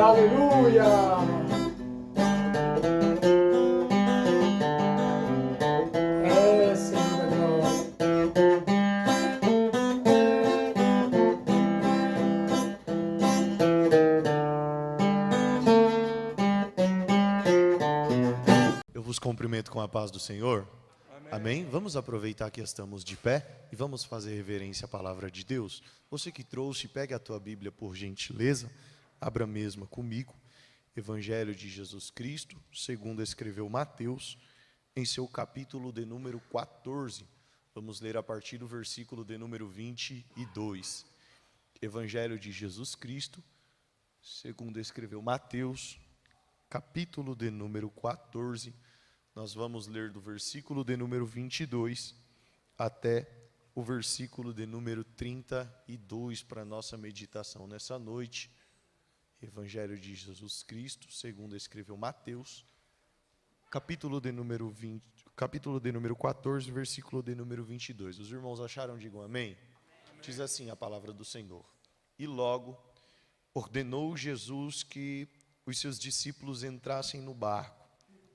aleluia. É, Senhor da glória. Eu vos cumprimento com a paz do Senhor. Amém? Vamos aproveitar que estamos de pé e vamos fazer reverência à palavra de Deus. Você que trouxe, pegue a tua Bíblia por gentileza, abra a mesma comigo. Evangelho de Jesus Cristo, segundo escreveu Mateus, em seu capítulo de número 14. Vamos ler a partir do versículo de número 22. Evangelho de Jesus Cristo, segundo escreveu Mateus, capítulo de número 14. Nós vamos ler do versículo de número 22 até o versículo de número 32 para a nossa meditação nessa noite. Evangelho de Jesus Cristo, segundo escreveu Mateus, capítulo de número 14, versículo de número 22. Os irmãos acharam? Digam amém. Diz assim a palavra do Senhor. E logo ordenou Jesus que os seus discípulos entrassem no barco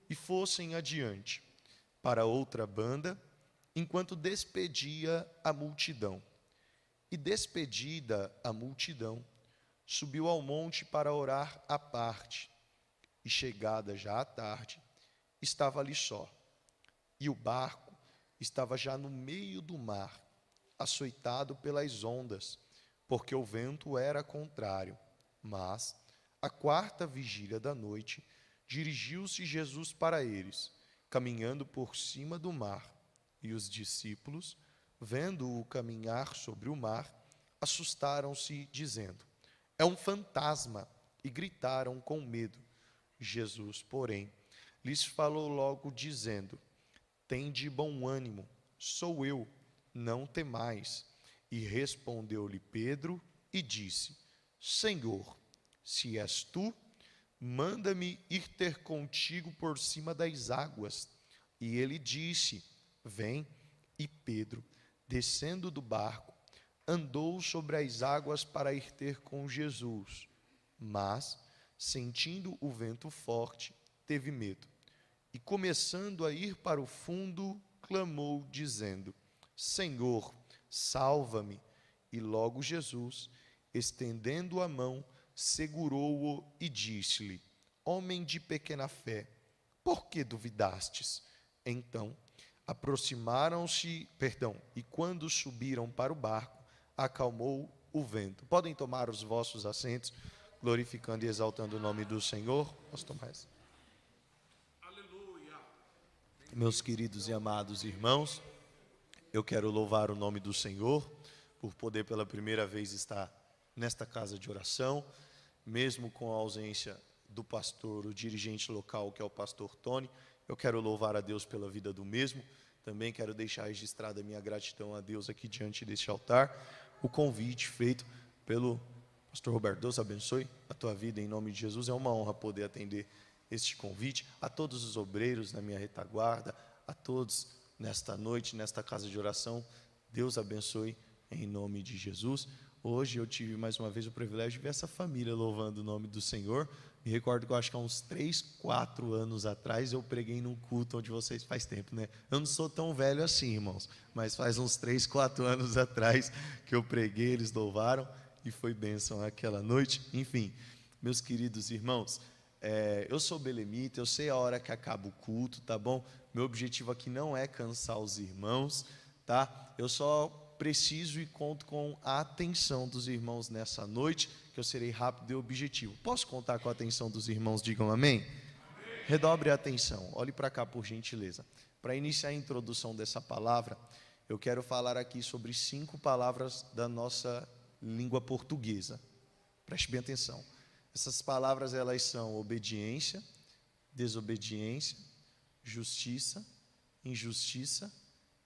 e fossem adiante para outra banda, enquanto despedia a multidão. E despedida a multidão, subiu ao monte para orar à parte. E chegada já a tarde, estava ali só. E o barco estava já no meio do mar, açoitado pelas ondas, porque o vento era contrário. Mas, à quarta vigília da noite, dirigiu-se Jesus para eles, caminhando por cima do mar. E os discípulos, vendo-o caminhar sobre o mar, assustaram-se, dizendo: é um fantasma, e gritaram com medo. Jesus, porém, lhes falou logo, dizendo: tende bom ânimo, sou eu, não temais. E respondeu-lhe Pedro e disse: Senhor, se és tu, manda-me ir ter contigo por cima das águas. E ele disse: vem. E Pedro, descendo do barco, andou sobre as águas para ir ter com Jesus. Mas, sentindo o vento forte, teve medo. E começando a ir para o fundo, clamou, dizendo: Senhor, salva-me. E logo Jesus, estendendo a mão, segurou-o e disse-lhe: homem de pequena fé, por que duvidastes? Então aproximaram-se, e quando subiram para o barco, acalmou o vento. Podem tomar os vossos assentos, glorificando e exaltando o nome do Senhor. Posso tomar essa? Aleluia. Meus queridos e amados irmãos, eu quero louvar o nome do Senhor por poder pela primeira vez estar nesta casa de oração, mesmo com a ausência do pastor, o dirigente local, que é o pastor Tony. Eu quero louvar a Deus pela vida do mesmo. Também quero deixar registrada a minha gratidão a Deus aqui diante deste altar. O convite feito pelo pastor Roberto. Deus abençoe a tua vida em nome de Jesus. É uma honra poder atender este convite. A todos os obreiros na minha retaguarda, a todos nesta noite, nesta casa de oração, Deus abençoe em nome de Jesus. Hoje eu tive mais uma vez o privilégio de ver essa família louvando o nome do Senhor. Me recordo que eu acho que há uns 3, 4 anos atrás eu preguei num culto onde vocês, faz tempo, né? Eu não sou tão velho assim, irmãos, mas faz uns 3, 4 anos atrás que eu preguei, eles louvaram e foi bênção aquela noite. Enfim, meus queridos irmãos, eu sou belemita, eu sei a hora que acaba o culto, tá bom? Meu objetivo aqui não é cansar os irmãos, tá? Eu só preciso e conto com a atenção dos irmãos nessa noite, que eu serei rápido e objetivo. Posso contar com a atenção dos irmãos? Digam amém? Amém. Redobre a atenção, olhe para cá por gentileza. Para iniciar a introdução dessa palavra, eu quero falar aqui sobre 5 palavras da nossa língua portuguesa. Preste bem atenção. Essas palavras, elas são obediência, desobediência, justiça, injustiça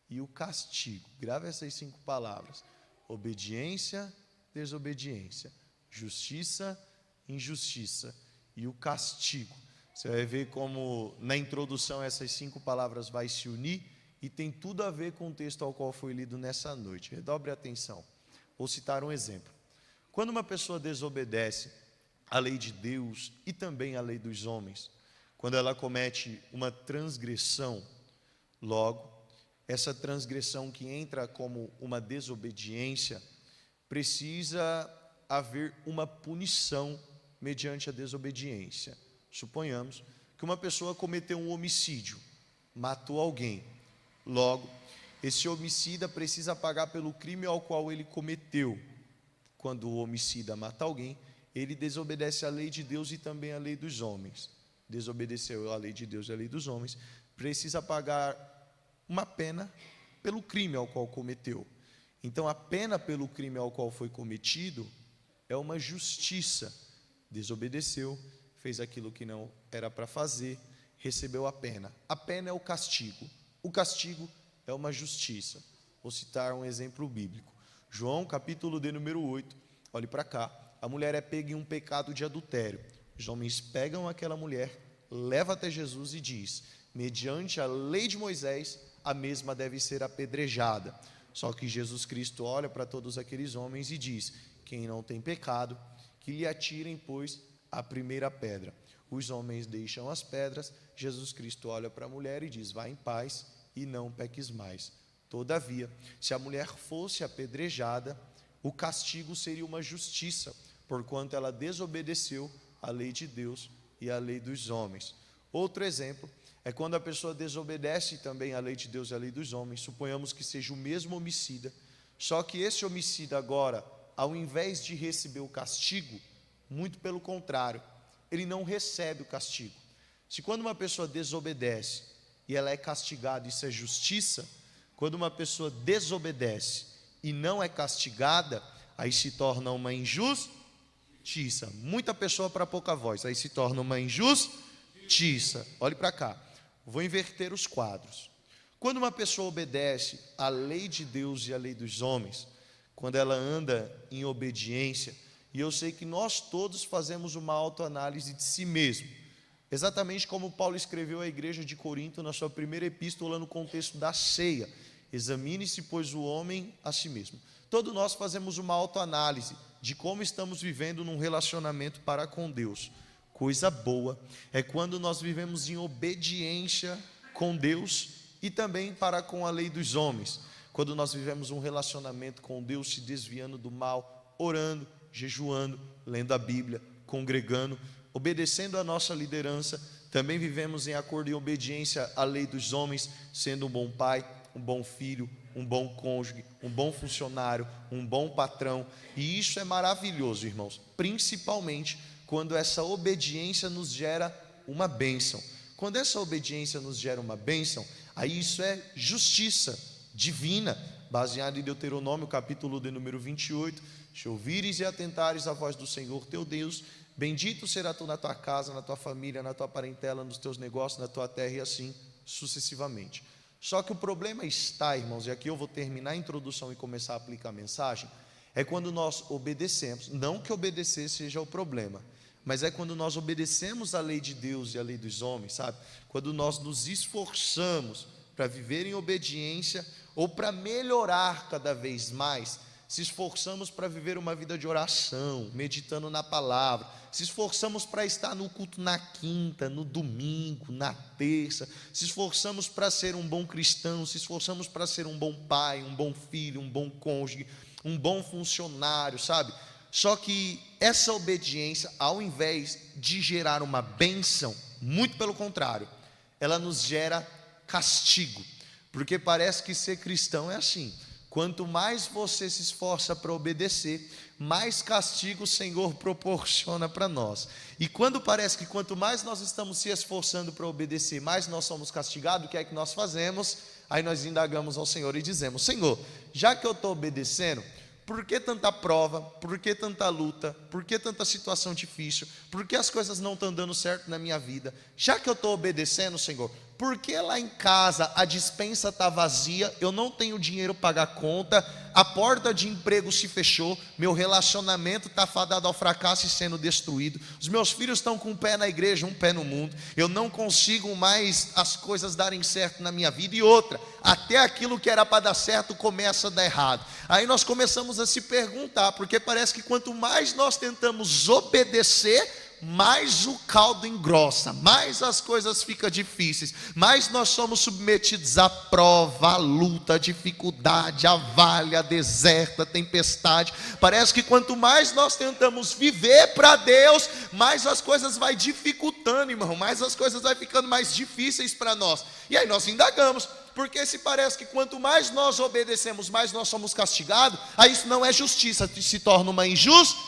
e o castigo. Grave essas 5 palavras: obediência, desobediência, justiça, injustiça e o castigo. Você vai ver como na introdução essas 5 palavras vai se unir e tem tudo a ver com o texto ao qual foi lido nessa noite. Redobre a atenção. Vou citar um exemplo. Quando uma pessoa desobedece a lei de Deus e também a lei dos homens. Quando ela comete uma transgressão, logo, essa transgressão que entra como uma desobediência, precisa haver uma punição mediante a desobediência. Suponhamos que uma pessoa cometeu um homicídio, matou alguém. Logo, esse homicida precisa pagar pelo crime ao qual ele cometeu. Quando o homicida mata alguém, ele desobedece à lei de Deus e também à lei dos homens. Desobedeceu à lei de Deus e à lei dos homens, precisa pagar uma pena pelo crime ao qual cometeu. Então, a pena pelo crime ao qual foi cometido é uma justiça. Desobedeceu, fez aquilo que não era para fazer, recebeu a pena. A pena é o castigo. O castigo é uma justiça. Vou citar um exemplo bíblico. João, capítulo de número 8. Olhe para cá. A mulher é pega em um pecado de adultério. Os homens pegam aquela mulher, levam até Jesus e diz: mediante a lei de Moisés, a mesma deve ser apedrejada. Só que Jesus Cristo olha para todos aqueles homens e diz: quem não tem pecado, que lhe atirem, pois, a primeira pedra. Os homens deixam as pedras, Jesus Cristo olha para a mulher e diz: vá em paz e não peques mais. Todavia, se a mulher fosse apedrejada, o castigo seria uma justiça, porquanto ela desobedeceu à lei de Deus e à lei dos homens. Outro exemplo é quando a pessoa desobedece também à lei de Deus e à lei dos homens. Suponhamos que seja o mesmo homicida, só que esse homicida agora, ao invés de receber o castigo, muito pelo contrário, ele não recebe o castigo. Se quando uma pessoa desobedece e ela é castigada, isso é justiça. Quando uma pessoa desobedece e não é castigada, aí se torna uma injustiça. Muita pessoa para pouca voz, aí se torna uma injustiça. Olhe para cá, vou inverter os quadros. Quando uma pessoa obedece à lei de Deus e à lei dos homens, quando ela anda em obediência, e eu sei que nós todos fazemos uma autoanálise de si mesmo, exatamente como Paulo escreveu à igreja de Corinto na sua primeira epístola, no contexto da ceia: examine-se, pois, o homem a si mesmo. Todos nós fazemos uma autoanálise de como estamos vivendo num relacionamento para com Deus. Coisa boa é quando nós vivemos em obediência com Deus e também para com a lei dos homens. Quando nós vivemos um relacionamento com Deus, se desviando do mal, orando, jejuando, lendo a Bíblia, congregando, obedecendo a nossa liderança, também vivemos em acordo e obediência à lei dos homens, sendo um bom pai, um bom filho, um bom cônjuge, um bom funcionário, um bom patrão. E isso é maravilhoso, irmãos, principalmente quando essa obediência nos gera uma bênção. Quando essa obediência nos gera uma bênção, aí isso é justiça divina, baseada em Deuteronômio, capítulo de número 28. Se ouvires e atentares à voz do Senhor teu Deus, bendito será tu na tua casa, na tua família, na tua parentela, nos teus negócios, na tua terra, e assim sucessivamente. Só que o problema está, irmãos, e aqui eu vou terminar a introdução e começar a aplicar a mensagem, é quando nós obedecemos. Não que obedecer seja o problema, mas é quando nós obedecemos a lei de Deus e a lei dos homens, sabe? Quando nós nos esforçamos para viver em obediência, ou para melhorar cada vez mais, se esforçamos para viver uma vida de oração, meditando na palavra, se esforçamos para estar no culto na quinta, no domingo, na terça, se esforçamos para ser um bom cristão, se esforçamos para ser um bom pai, um bom filho, um bom cônjuge, um bom funcionário, sabe? Só que essa obediência, ao invés de gerar uma bênção, muito pelo contrário, ela nos gera castigo, porque parece que ser cristão é assim: quanto mais você se esforça para obedecer, mais castigo o Senhor proporciona para nós. E quando parece que quanto mais nós estamos se esforçando para obedecer, mais nós somos castigados, o que é que nós fazemos? Aí nós indagamos ao Senhor e dizemos: Senhor, já que eu estou obedecendo, por que tanta prova? Por que tanta luta? Por que tanta situação difícil? Por que as coisas não estão dando certo na minha vida? Já que eu estou obedecendo, Senhor, Por que lá em casa a despensa está vazia, eu não tenho dinheiro para pagar conta, a porta de emprego se fechou, meu relacionamento está fadado ao fracasso e sendo destruído, os meus filhos estão com um pé na igreja, um pé no mundo, eu não consigo mais as coisas darem certo na minha vida, e outra, até aquilo que era para dar certo começa a dar errado. Aí nós começamos a se perguntar, porque parece que quanto mais nós tentamos obedecer, mais o caldo engrossa, mais as coisas ficam difíceis, mais nós somos submetidos à prova, à luta, à dificuldade, à vale, à deserto, à tempestade. Parece que quanto mais nós tentamos viver para Deus, mais as coisas vai dificultando, irmão, mais as coisas vai ficando mais difíceis para nós. E aí nós indagamos, porque se parece que quanto mais nós obedecemos, mais nós somos castigados, aí isso não é justiça, se torna uma injustiça,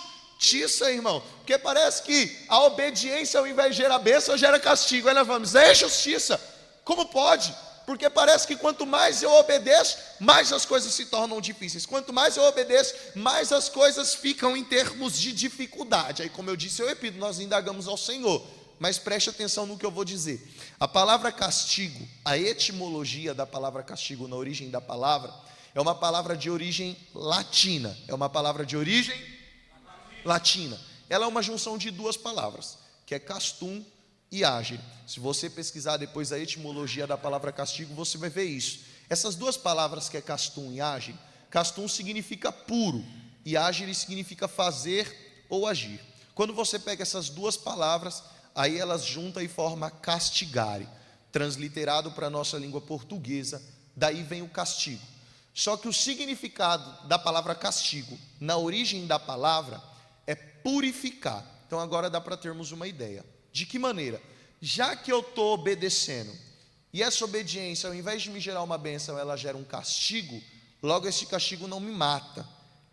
irmão, porque parece que a obediência, ao invés de gerar bênção, gera castigo. Aí nós vamos, é justiça, como pode? Porque parece que quanto mais eu obedeço, mais as coisas se tornam difíceis. Quanto mais eu obedeço, mais as coisas ficam em termos de dificuldade. Aí, como eu disse, eu repito, nós indagamos ao Senhor, mas preste atenção no que eu vou dizer. A palavra castigo, a etimologia da palavra castigo na origem da palavra, é uma palavra de origem latina, latina. Ela é uma junção de duas palavras, que é castum e agere. Se você pesquisar depois a etimologia da palavra castigo, você vai ver isso. Essas duas palavras, que é castum e agere, castum significa puro e agere significa fazer ou agir. Quando você pega essas duas palavras, aí elas juntam e formam castigare, transliterado para a nossa língua portuguesa, daí vem o castigo. Só que o significado da palavra castigo, na origem da palavra, é purificar. Então agora dá para termos uma ideia. De que maneira? Já que eu estou obedecendo, e essa obediência, ao invés de me gerar uma bênção, ela gera um castigo, logo esse castigo não me mata,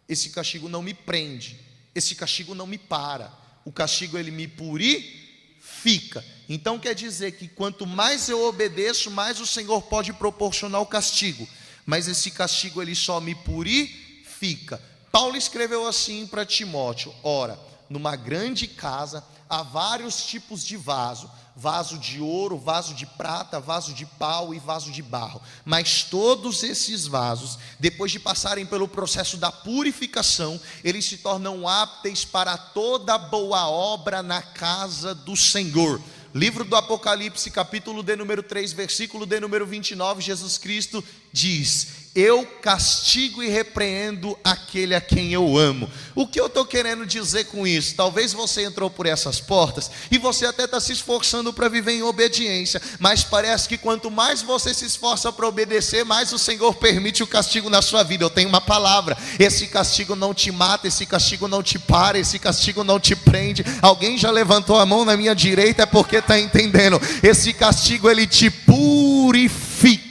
esse castigo não me prende, esse castigo não me para, o castigo ele me purifica. Então quer dizer que quanto mais eu obedeço, mais o Senhor pode proporcionar o castigo, mas esse castigo ele só me purifica. Paulo escreveu assim para Timóteo: ora, numa grande casa há vários tipos de vaso, vaso de ouro, vaso de prata, vaso de pau e vaso de barro, mas todos esses vasos, depois de passarem pelo processo da purificação, eles se tornam aptos para toda boa obra na casa do Senhor. Livro do Apocalipse, capítulo de número 3, versículo de número 29, Jesus Cristo diz: eu castigo e repreendo aquele a quem eu amo. O que eu estou querendo dizer com isso? Talvez você entrou por essas portas e você até está se esforçando para viver em obediência, mas parece que quanto mais você se esforça para obedecer, mais o Senhor permite o castigo na sua vida. Eu tenho uma palavra: esse castigo não te mata, esse castigo não te para, esse castigo não te prende. Alguém já levantou a mão na minha direita, é porque está entendendo. Esse castigo ele te purifica.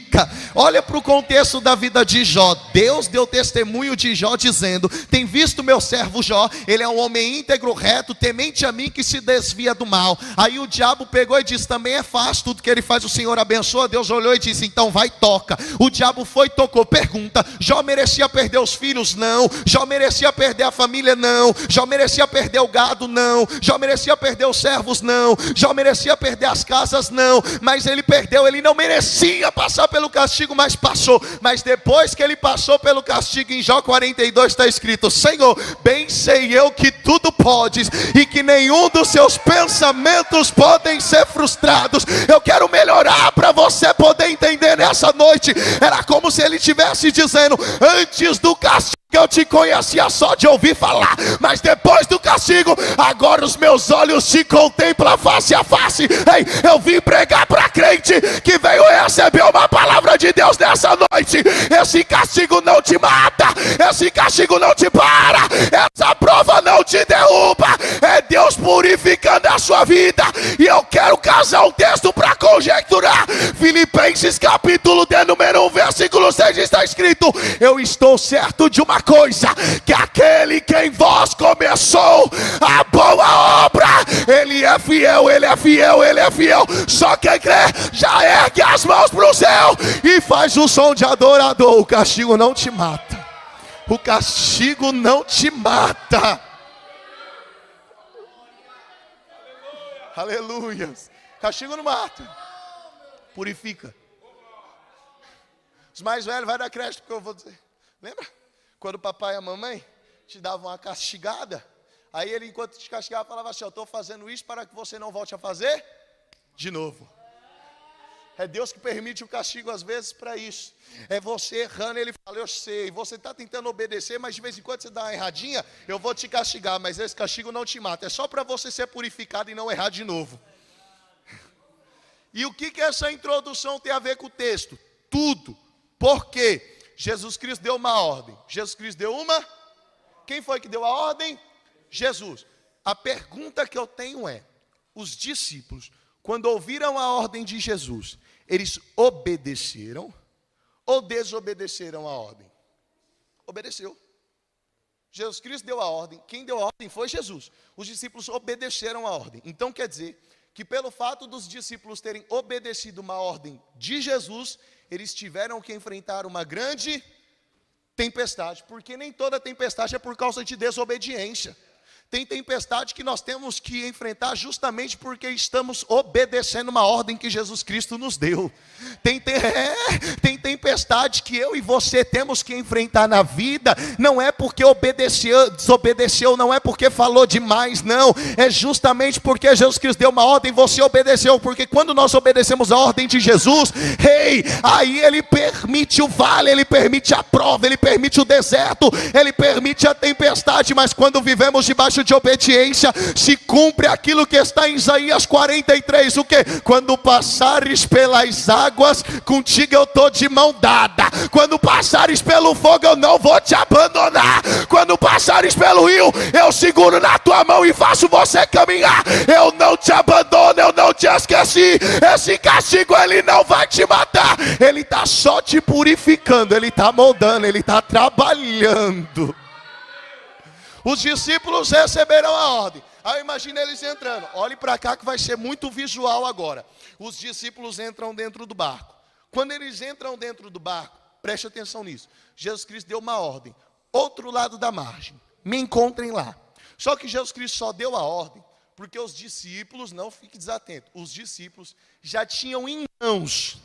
Olha para o contexto da vida de Jó. Deus deu testemunho de Jó dizendo: tem visto meu servo Jó, ele é um homem íntegro, reto, temente a mim, que se desvia do mal. Aí o diabo pegou e disse: também é fácil, tudo que ele faz o Senhor abençoa. Deus olhou e disse: então vai, toca. O diabo foi, tocou. Pergunta: Jó merecia perder os filhos? Não. Jó merecia perder a família? Não. Jó merecia perder o gado? Não. Jó merecia perder os servos? Não. Jó merecia perder as casas? Não. Mas ele perdeu. Ele não merecia passar pelo castigo, mas passou. Mas depois que ele passou pelo castigo, em Jó 42 está escrito: Senhor, bem sei eu que tudo podes e que nenhum dos seus pensamentos podem ser frustrados. Eu quero melhorar para você poder entender nessa noite. Era como se ele estivesse dizendo: antes do castigo eu te conhecia só de ouvir falar, mas depois do castigo, agora os meus olhos te contemplam face a face. Ei, eu vim pregar para crente que veio receber uma palavra de Deus nessa noite. Esse castigo não te mata, esse castigo não te para, essa prova não te derruba. É Deus purificando a sua vida. E eu quero casar um texto para conjecturar. Filipenses capítulo de número 1, versículo 6 está escrito: eu estou certo de uma coisa, que aquele que em vós começou a boa obra, ele é fiel, ele é fiel, ele é fiel. Só quem crê já ergue as mãos para o céu e faz o som de adorador. O castigo não te mata, o castigo não te mata. Aleluia. Castigo não mata. purifica. Os mais velhos vai dar crédito porque eu vou dizer. Lembra? Quando o papai e a mamãe te davam uma castigada, aí ele, enquanto te castigava, falava assim: eu estou fazendo isso para que você não volte a fazer de novo. É Deus que permite o castigo às vezes para isso. É você errando, ele fala: eu sei, você está tentando obedecer, mas de vez em quando você dá uma erradinha, eu vou te castigar, mas esse castigo não te mata. É só para você ser purificado e não errar de novo. E o que essa introdução tem a ver com o texto? Tudo. Por quê? Jesus Cristo deu uma ordem. Jesus Cristo deu uma? Quem foi que deu a ordem? Jesus. A pergunta que eu tenho é: os discípulos, quando ouviram a ordem de Jesus, eles obedeceram ou desobedeceram a ordem? Obedeceu. Jesus Cristo deu a ordem, quem deu a ordem foi Jesus. Os discípulos obedeceram a ordem. Então quer dizer que pelo fato dos discípulos terem obedecido uma ordem de Jesus, eles tiveram que enfrentar uma grande tempestade, porque nem toda tempestade é por causa de desobediência. Tem tempestade que nós temos que enfrentar justamente porque estamos obedecendo uma ordem que Jesus Cristo nos deu. Tem tempestade que eu e você temos que enfrentar na vida, não é porque desobedeceu, não é porque falou demais, não. É justamente porque Jesus Cristo deu uma ordem, você obedeceu. Porque quando nós obedecemos a ordem de Jesus, aí Ele permite o vale, Ele permite a prova, Ele permite o deserto, Ele permite a tempestade. Mas quando vivemos debaixo de obediência, se cumpre aquilo que está em Isaías 43, o que? Quando passares pelas águas, contigo eu estou de mão dada. Quando passares pelo fogo, eu não vou te abandonar. Quando passares pelo rio, eu seguro na tua mão e faço você caminhar. Eu não te abandono, eu não te esqueci. Esse castigo ele não vai te matar, ele está só te purificando, ele está moldando, ele está trabalhando. Os discípulos receberam a ordem. Aí imagina eles entrando. Olhe para cá que vai ser muito visual agora. Os discípulos entram dentro do barco. Quando eles entram dentro do barco, preste atenção nisso. Jesus Cristo deu uma ordem: outro lado da margem, me encontrem lá. Só que Jesus Cristo só deu a ordem porque os discípulos, não fique desatento, os discípulos já tinham em mãos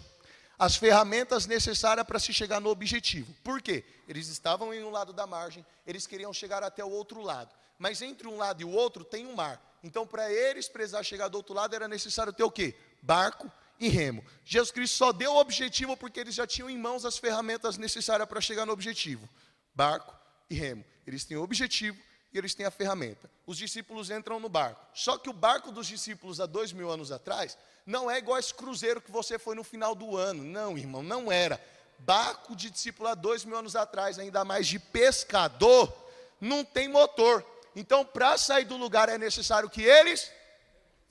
as ferramentas necessárias para se chegar no objetivo. Por quê? Eles estavam em um lado da margem, eles queriam chegar até o outro lado. Mas entre um lado e o outro tem um mar. Então para eles precisar chegar do outro lado era necessário ter o quê? Barco e remo. Jesus Cristo só deu o objetivo porque eles já tinham em mãos as ferramentas necessárias para chegar no objetivo. Barco e remo. Eles têm o objetivo e eles têm a ferramenta. Os discípulos entram no barco. Só que o barco dos discípulos há 2000 anos atrás não é igual esse cruzeiro que você foi no final do ano. Não, irmão, não era. Barco de discípulo há 2000 anos atrás, ainda mais de pescador, não tem motor. Então, para sair do lugar é necessário que eles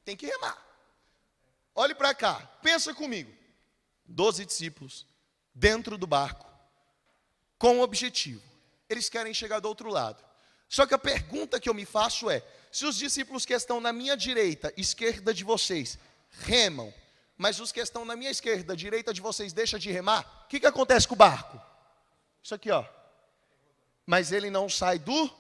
têm que remar. Olhe para cá, pensa comigo. 12 discípulos dentro do barco, com um objetivo. Eles querem chegar do outro lado. Só que a pergunta que eu me faço é: se os discípulos que estão na minha direita, esquerda de vocês, remam, mas os que estão na minha esquerda, direita de vocês, deixam de remar, o que acontece com o barco? Isso aqui, ó. Mas ele não sai do...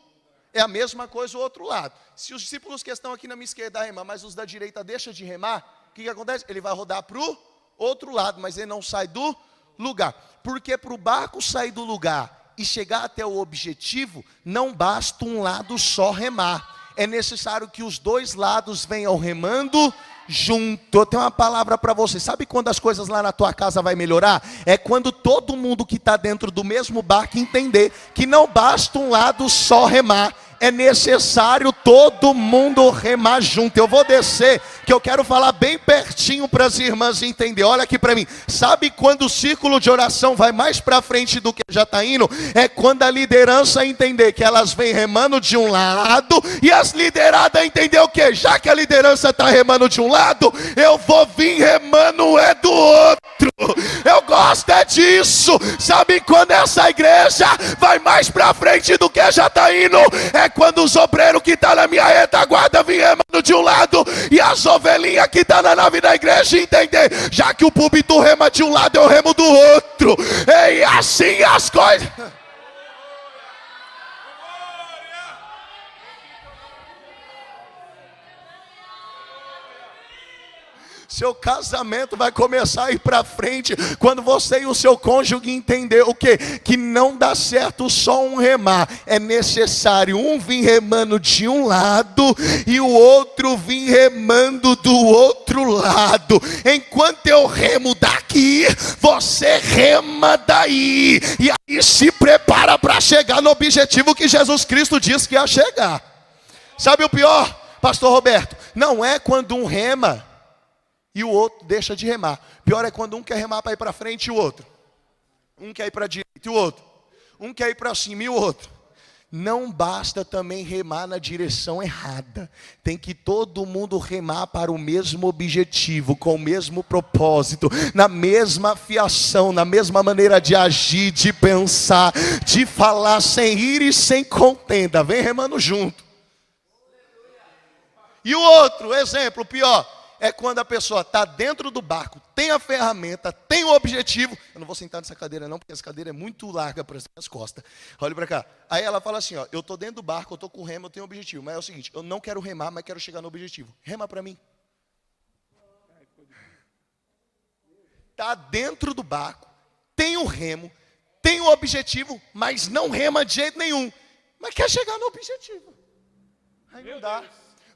É a mesma coisa o outro lado. Se os discípulos que estão aqui na minha esquerda remam, mas os da direita deixam de remar, o que acontece? Ele vai rodar para o outro lado, mas ele não sai do lugar. Porque para o barco sair do lugar e chegar até o objetivo, não basta um lado só remar. É necessário que os dois lados venham remando junto. Eu tenho uma palavra para você. Sabe quando as coisas lá na tua casa vai melhorar? É quando todo mundo que está dentro do mesmo barco entender que não basta um lado só remar. É necessário todo mundo remar junto. Eu vou descer, que eu quero falar bem pertinho para as irmãs entender. Olha aqui para mim. Sabe quando o círculo de oração vai mais para frente do que já está indo? É quando a liderança entender que elas vêm remando de um lado e as lideradas entender o quê? Já que a liderança está remando de um lado, eu vou vir remando do outro. Eu gosto é disso. Sabe quando essa igreja vai mais para frente do que já está indo? É quando os obreiros que estão na minha retaguarda vêm remando de um lado e as ovelhinhas que estão na nave da igreja entender, já que o púlpito rema de um lado, eu remo do outro. E assim as coisas... Seu casamento vai começar a ir para frente quando você e o seu cônjuge entender o quê? Que não dá certo só um remar. É necessário um vir remando de um lado e o outro vir remando do outro lado. Enquanto eu remo daqui, você rema daí. E aí se prepara para chegar no objetivo que Jesus Cristo disse que ia chegar. Sabe o pior, pastor Roberto? Não é quando um rema e o outro deixa de remar. Pior é quando um quer remar para ir para frente e o outro. Um quer ir para a direita e o outro. Um quer ir para cima e o outro. Não basta também remar na direção errada. Tem que todo mundo remar para o mesmo objetivo, com o mesmo propósito, na mesma fiação, na mesma maneira de agir, de pensar, de falar sem rir e sem contenda. Vem remando junto. E o outro exemplo, pior, é quando a pessoa está dentro do barco, tem a ferramenta, tem o objetivo. Eu não vou sentar nessa cadeira não, porque essa cadeira é muito larga para as minhas costas. Olha para cá. Aí ela fala assim, ó, eu estou dentro do barco, eu estou com remo, eu tenho um objetivo. Mas é o seguinte, eu não quero remar, mas quero chegar no objetivo. Rema para mim. Está dentro do barco, tem o remo, tem o objetivo, mas não rema de jeito nenhum. Mas quer chegar no objetivo. Aí não dá.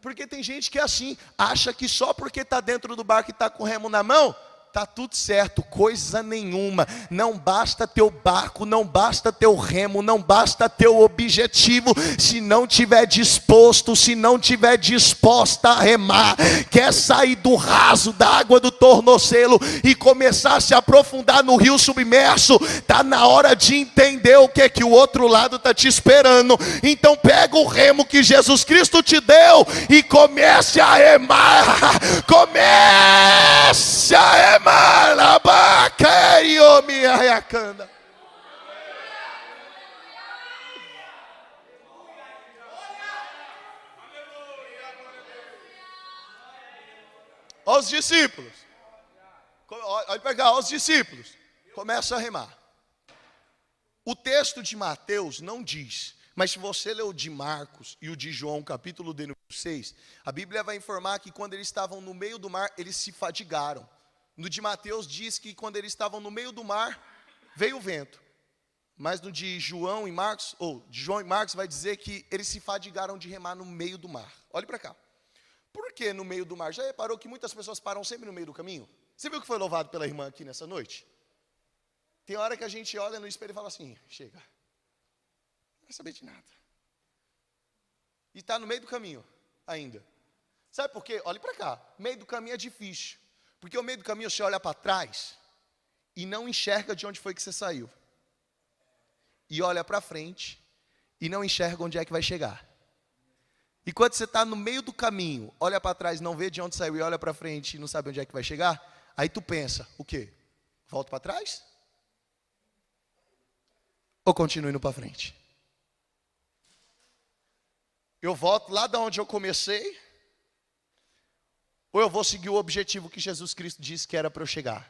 Porque tem gente que é assim, acha que só porque está dentro do barco e está com o remo na mão, está tudo certo. Coisa nenhuma. Não basta teu barco, não basta teu remo, não basta teu objetivo, se não tiver disposto, se não tiver disposta a remar. Quer sair do raso da água do tornozelo e começar a se aprofundar no rio submerso, está na hora de entender o que é que o outro lado está te esperando. Então pega o remo que Jesus Cristo te deu e comece a remar. Comece a remar. Os discípulos, olha para cá, os discípulos começam a remar. O texto de Mateus não diz, mas se você ler o de Marcos e o de João, capítulo 6, a Bíblia vai informar que quando eles estavam no meio do mar, eles se fadigaram. No de Mateus diz que quando eles estavam no meio do mar, veio o vento. Mas no de João e Marcos, de João e Marcos vai dizer que eles se fadigaram de remar no meio do mar. Olhe para cá. Por que no meio do mar? Já reparou que muitas pessoas param sempre no meio do caminho? Você viu que foi louvado pela irmã aqui nessa noite? Tem hora que a gente olha no espelho e fala assim, chega, não vai saber de nada. E está no meio do caminho ainda. Sabe por quê? Olhe para cá, meio do caminho é difícil. Porque o meio do caminho você olha para trás e não enxerga de onde foi que você saiu. E olha para frente e não enxerga onde é que vai chegar. E quando você está no meio do caminho, olha para trás, não vê de onde saiu e olha para frente e não sabe onde é que vai chegar, aí tu pensa, o quê? Volto para trás? Ou continuo indo para frente? Eu volto lá de onde eu comecei? Ou eu vou seguir o objetivo que Jesus Cristo disse que era para eu chegar?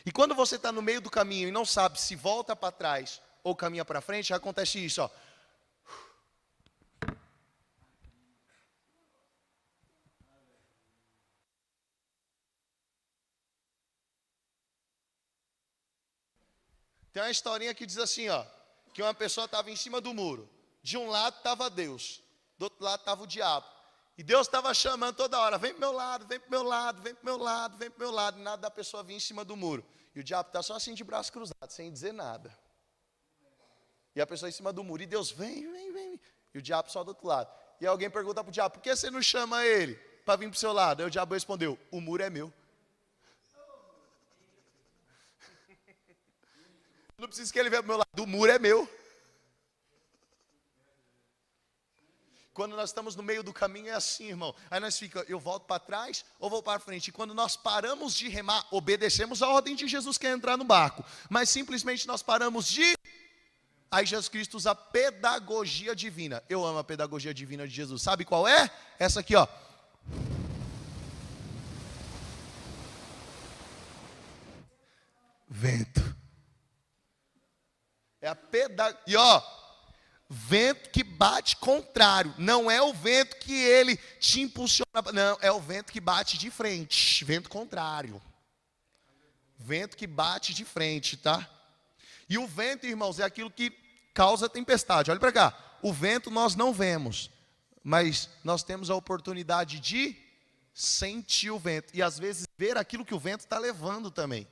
E quando você está no meio do caminho e não sabe se volta para trás ou caminha para frente, acontece isso, ó. Tem uma historinha que diz assim, ó, que uma pessoa estava em cima do muro. De um lado estava Deus, do outro lado estava o diabo. E Deus estava chamando toda hora, vem pro meu lado, vem pro meu lado, vem pro meu lado, vem pro meu lado. E nada da pessoa vir em cima do muro. E o diabo está só assim de braço cruzado, sem dizer nada. E a pessoa em cima do muro, e Deus vem, vem, vem. E o diabo só do outro lado. E alguém pergunta para o diabo, por que você não chama ele para vir para o seu lado? Aí o diabo respondeu, o muro é meu. Não preciso que ele venha para o meu lado, o muro é meu. Quando nós estamos no meio do caminho é assim, irmão. Aí nós fica, eu volto para trás ou vou para frente. E quando nós paramos de remar, obedecemos a ordem de Jesus que é entrar no barco. Mas simplesmente nós paramos de... Aí Jesus Cristo usa a pedagogia divina. Eu amo a pedagogia divina de Jesus. Sabe qual é? Essa aqui, ó. Vento. É a pedagogia. E ó, Vento que bate contrário. Não é o vento que ele te impulsiona. Não, é o vento que bate de frente. Vento contrário. Vento que bate de frente, tá? E o vento, irmãos, é aquilo que causa tempestade. Olha para cá. O vento nós não vemos, mas nós temos a oportunidade de sentir o vento. E às vezes ver aquilo que o vento está levando também.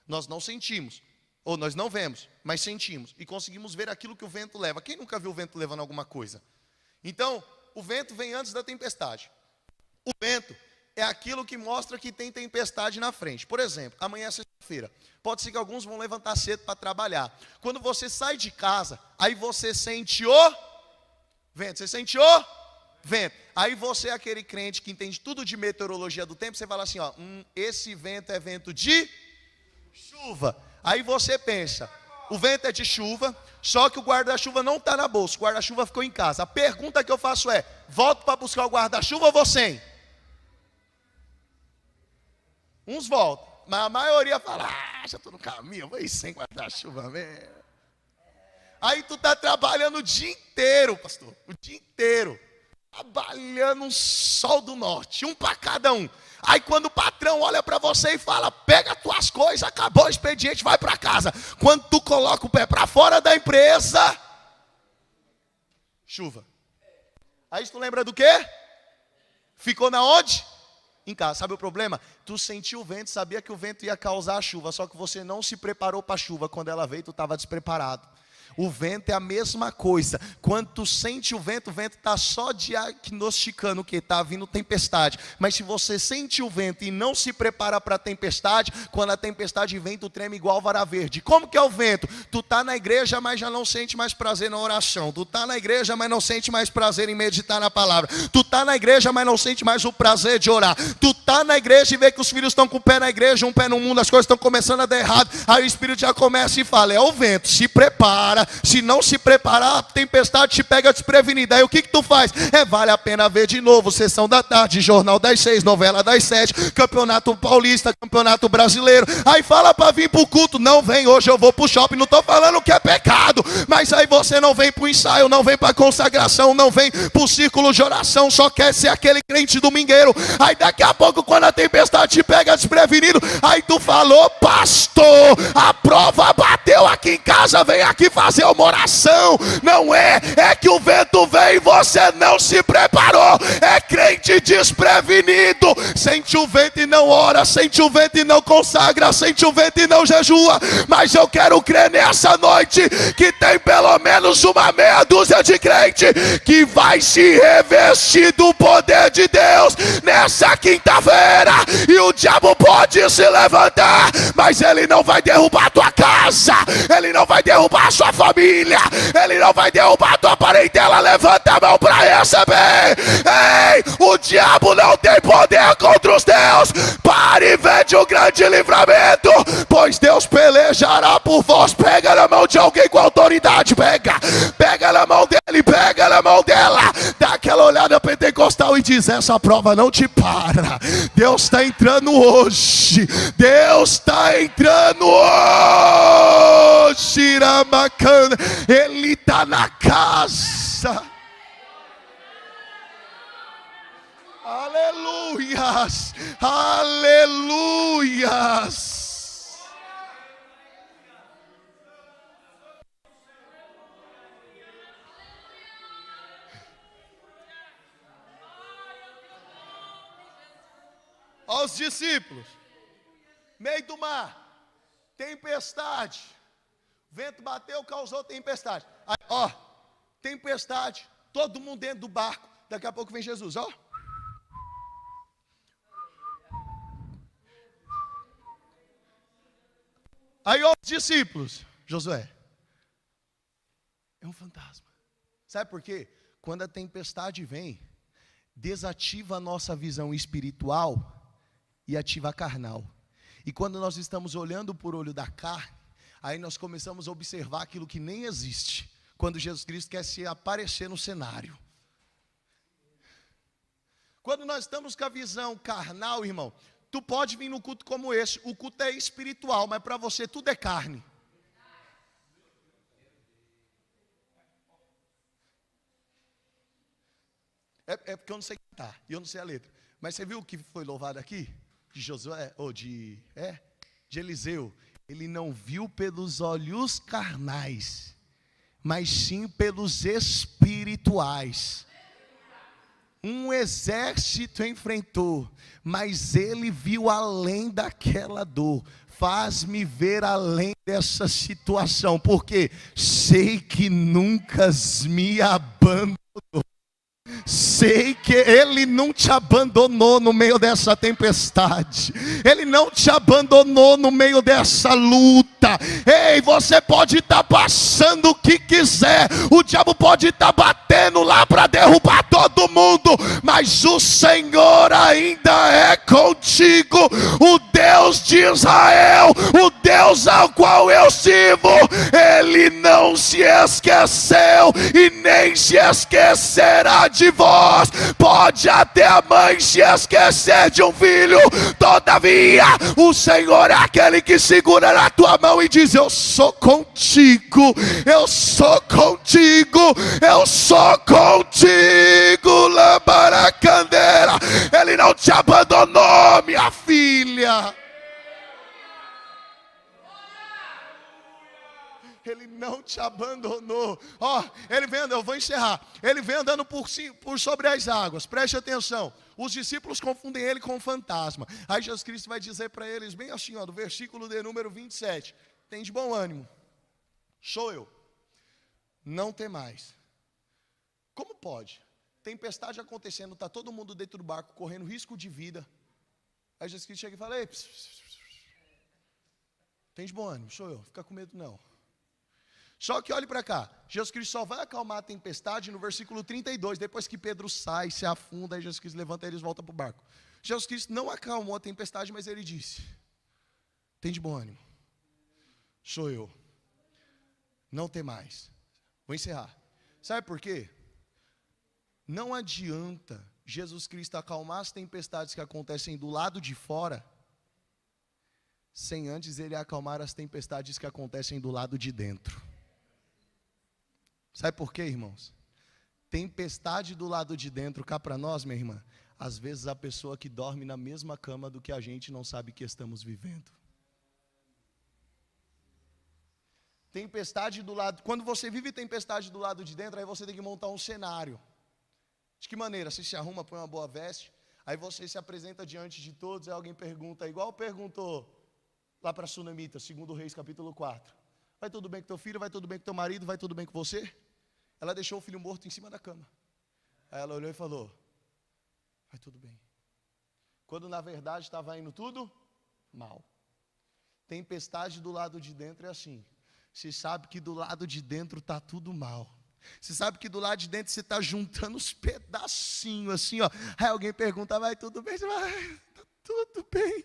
Nós não sentimos. Ou nós não vemos, mas sentimos. E conseguimos ver aquilo que o vento leva. Quem nunca viu o vento levando alguma coisa? Então, o vento vem antes da tempestade. O vento é aquilo que mostra que tem tempestade na frente. Por exemplo, amanhã é sexta-feira. Pode ser que alguns vão levantar cedo para trabalhar. Quando você sai de casa, aí você sente o vento. Você sente o vento. Aí você é aquele crente que entende tudo de meteorologia do tempo. Você fala assim, ó, esse vento é vento de chuva. Aí você pensa, o vento é de chuva, só que o guarda-chuva não está na bolsa, o guarda-chuva ficou em casa. A pergunta que eu faço é, volto para buscar o guarda-chuva ou vou sem? Uns voltam, mas a maioria fala, já estou no caminho, eu vou ir sem guarda-chuva mesmo. Aí tu está trabalhando o dia inteiro, pastor, o dia inteiro. Trabalhando um sol do norte, um para cada um. Aí quando o patrão olha para você e fala, pega as tuas coisas, acabou o expediente, vai para casa. Quando tu coloca o pé para fora da empresa, chuva. Aí tu lembra do quê? Ficou na onde? Em casa. Sabe o problema? Tu sentiu o vento, sabia que o vento ia causar a chuva, só que você não se preparou para a chuva. Quando ela veio, tu estava despreparado. O vento é a mesma coisa. Quando tu sente o vento está só diagnosticando que está vindo tempestade. Mas se você sente o vento e não se prepara para a tempestade, quando a tempestade vem, tu treme igual vara verde. Como que é o vento? Tu tá na igreja, mas já não sente mais prazer na oração. Tu tá na igreja, mas não sente mais prazer em meditar na palavra. Tu tá na igreja, mas não sente mais o prazer de orar. Tu tá na igreja e vê que os filhos estão com o pé na igreja, um pé no mundo, as coisas estão começando a dar errado. Aí o Espírito já começa e fala, é o vento, se prepara. Se não se preparar, a tempestade te pega desprevenida. Aí o que tu faz? Vale a pena ver de novo, Sessão da Tarde, Jornal das 6, Novela das 7, Campeonato Paulista, Campeonato Brasileiro. Aí fala para vir pro culto, não vem hoje, eu vou pro shopping. Não tô falando que é pecado, mas aí você não vem pro ensaio, não vem pra consagração, não vem pro círculo de oração, só quer ser aquele crente domingueiro. Aí daqui a pouco, quando a tempestade te pega desprevenido, aí tu falou, pastor, a prova bateu aqui em casa, vem aqui fazer uma oração. Não é que o vento veio e você não se preparou. É crente desprevenido, sente o vento e não ora, sente o vento e não consagra, sente o vento e não jejua. Mas eu quero crer nessa noite que tem pelo menos uma meia dúzia de crente que vai se revestir do poder de Deus nessa quinta-feira, e o diabo pode se levantar, mas ele não vai derrubar a tua casa, ele não vai derrubar a sua família, ele não vai derrubar a tua parentela. Levanta a mão para receber. Ei, o diabo não tem poder contra os teus. Pare e vede o grande livramento, pois Deus pelejará por vós. Pega na mão de alguém com autoridade, pega na mão dele, pega na mão dela, dá aquela olhada pentecostal e diz, essa prova não te para. Deus está entrando hoje, Deus está entrando hoje, Ramacana. Ele está na casa. Aleluias, aleluias. Aos discípulos, meio do mar, tempestade, vento bateu, causou tempestade. Aí, ó, tempestade, todo mundo dentro do barco. Daqui a pouco vem Jesus, ó. Aí os discípulos, Josué, é um fantasma. Sabe por quê? Quando a tempestade vem, desativa a nossa visão espiritual e ativa a carnal. E quando nós estamos olhando por olho da carne, aí nós começamos a observar aquilo que nem existe, quando Jesus Cristo quer se aparecer no cenário. Quando nós estamos com a visão carnal, irmão, tu pode vir no culto como esse, o culto é espiritual, mas para você tudo é carne. É porque eu não sei cantar, e eu não sei a letra. Mas você viu o que foi louvado aqui? De Josué, ou de Eliseu. Ele não viu pelos olhos carnais, mas sim pelos espirituais. Um exército enfrentou, mas ele viu além daquela dor. Faz-me ver além dessa situação, porque sei que nunca me abandonou. Sei que Ele não te abandonou no meio dessa tempestade. Ele não te abandonou no meio dessa luta. Ei, você pode estar passando o que quiser. O diabo pode estar batendo lá para derrubar todo mundo. Mas o Senhor ainda é contigo. O Deus de Israel, o Deus ao qual eu sirvo, Ele não se esqueceu e nem se esquecerá de vós. Pode até a mãe se esquecer de um filho, todavia o Senhor é aquele que segura na tua mão e diz: eu sou contigo, eu sou contigo, eu sou contigo. Lambaracandeira, Ele não te abandonou, minha filha. Ele não te abandonou. Ele vem andando, eu vou encerrar. Ele vem andando por sobre as águas. Preste atenção. Os discípulos confundem ele com um fantasma. Aí Jesus Cristo vai dizer para eles, bem assim, do versículo de número 27. Tem de bom ânimo. Sou eu. Não tem mais. Como pode? Tempestade acontecendo, está todo mundo dentro do barco, correndo risco de vida. Aí Jesus Cristo chega e fala: ei, tem de bom ânimo, sou eu. Fica com medo não. Só que olhe para cá, Jesus Cristo só vai acalmar a tempestade no versículo 32, depois que Pedro sai, se afunda, aí Jesus Cristo levanta e eles voltam para o barco. Jesus Cristo não acalmou a tempestade, mas ele disse: tem de bom ânimo, sou eu, não tem mais. Vou encerrar. Sabe por quê? Não adianta Jesus Cristo acalmar as tempestades que acontecem do lado de fora, sem antes ele acalmar as tempestades que acontecem do lado de dentro. Sabe por quê, irmãos? Tempestade do lado de dentro, cá para nós, minha irmã, às vezes a pessoa que dorme na mesma cama do que a gente não sabe que estamos vivendo. Tempestade do lado, quando você vive tempestade do lado de dentro, aí você tem que montar um cenário. De que maneira? Você se arruma, põe uma boa veste, aí você se apresenta diante de todos, aí alguém pergunta, igual perguntou lá para a Sunamita, 2 Reis capítulo 4. Vai tudo bem com teu filho, vai tudo bem com teu marido, vai tudo bem com você? Ela deixou o filho morto em cima da cama. Aí ela olhou e falou: vai tudo bem. Quando na verdade estava indo tudo mal. Tempestade do lado de dentro é assim. Você sabe que do lado de dentro está tudo mal. Você sabe que do lado de dentro você está juntando os pedacinhos assim, Aí alguém pergunta: vai tudo bem? Você vai: está tudo bem.